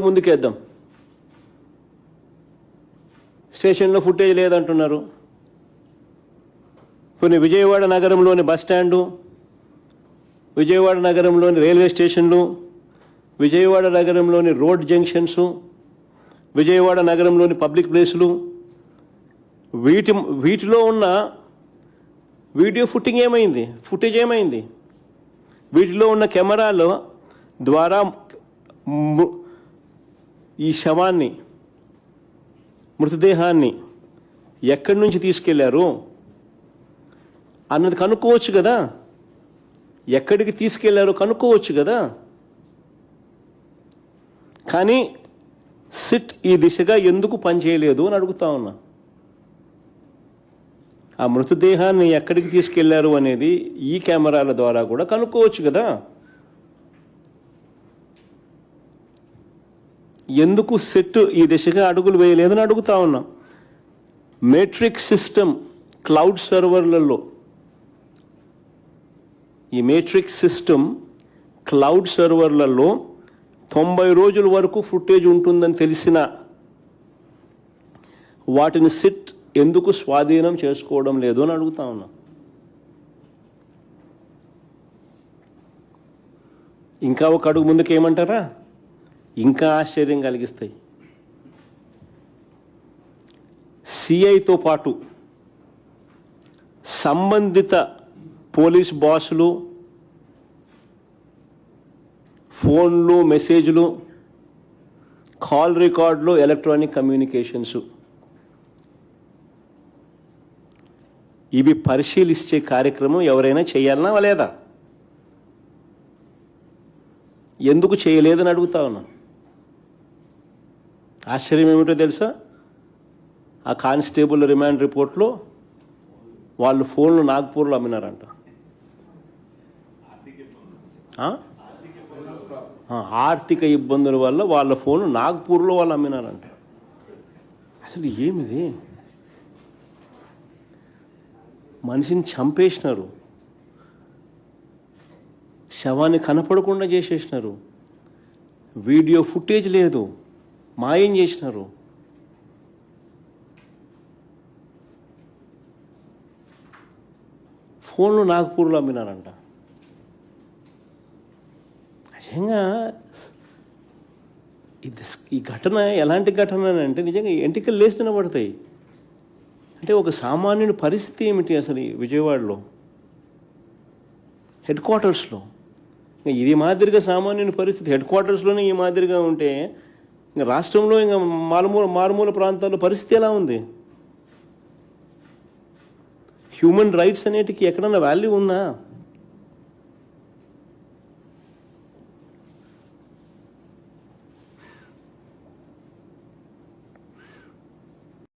ముందుకేద్దాం. స్టేషన్లో ఫుటేజ్ లేదంటున్నారు. కొన్ని విజయవాడ నగరంలోని బస్టాండు, విజయవాడ నగరంలోని రైల్వే స్టేషన్లు, విజయవాడ నగరంలోని రోడ్ జంక్షన్స్, విజయవాడ నగరంలోని పబ్లిక్ ప్లేసులు, వీటిలో ఉన్న వీడియో ఫుటేజ్ ఏమైంది? వీటిలో ఉన్న కెమెరాల ద్వారా ఈ శవాన్ని, మృతదేహాన్ని ఎక్కడి నుంచి తీసుకెళ్లారు అన్నది కనుక్కోవచ్చు కదా. ఎక్కడికి తీసుకెళ్లారో కనుక్కోవచ్చు కదా. కానీ సిట్ ఈ దిశగా ఎందుకు పనిచేయలేదు అని అడుగుతా ఉన్నా. ఆ మృతదేహాన్ని ఎక్కడికి తీసుకెళ్లారు అనేది ఈ కెమెరాల ద్వారా కూడా కనుక్కోవచ్చు కదా. ఎందుకు సెట్ ఈ దిశగా అడుగులు వేయలేదని అడుగుతా ఉన్నా. మేట్రిక్స్ సిస్టమ్ క్లౌడ్ సర్వర్లలో, ఈ మేట్రిక్స్ సిస్టమ్ క్లౌడ్ సర్వర్లలో 90 రోజుల వరకు ఫుటేజ్ ఉంటుందని తెలిసిన వాటిని సిట్ ఎందుకు స్వాధీనం చేసుకోవడం లేదు అని అడుగుతా ఉన్నా. ఇంకా ఒక అడుగు ముందుకు ఏమంటారా? ఇంకా ఆశ్చర్యం కలిగిస్తాయి. సిఐతో పాటు సంబంధిత పోలీస్ బాసులు ఫోన్లు, మెసేజ్లు, కాల్ రికార్డులు, ఎలక్ట్రానిక్ కమ్యూనికేషన్స్ ఇవి పరిశీలించే కార్యక్రమం ఎవరైనా చేయాలనా లేదా? ఎందుకు చేయలేదని అడుగుతా ఉన్నా. ఆశ్చర్యం ఏమిటో తెలుసా? ఆ కానిస్టేబుల్ రిమాండ్ రిపోర్ట్లో వాళ్ళు ఫోన్లు నాగ్పూర్లో అమ్మినారంట. ఆర్థిక ఇబ్బందుల వల్ల వాళ్ళ ఫోన్లు నాగ్పూర్లో వాళ్ళు అమ్మినారంట. అసలు ఏమిది? మనిషిని చంపేసినారు, శవాన్ని కనపడకుండా చేసేసినారు, వీడియో ఫుటేజ్ లేదు, మాయం చేసినారు. ఫోన్లు నాగపూర్లో అమ్మినారంట. నిజంగా ఈ ఘటన ఎలాంటి ఘటన అంటే నిజంగా ఎంటికలు లేస్తూనే పడతాయి. అంటే ఒక సామాన్యుని పరిస్థితి ఏమిటి అసలు ఈ విజయవాడలో హెడ్ క్వార్టర్స్లో? ఇది మాదిరిగా సామాన్యుని పరిస్థితి హెడ్ క్వార్టర్స్లోనే ఈ మాదిరిగా ఉంటే ఇంకా రాష్ట్రంలో ఇంకా మారుమూల ప్రాంతాల్లో పరిస్థితి ఎలా ఉంది? హ్యూమన్ రైట్స్ అనేటికి ఎక్కడన్నా వాల్యూ ఉందా?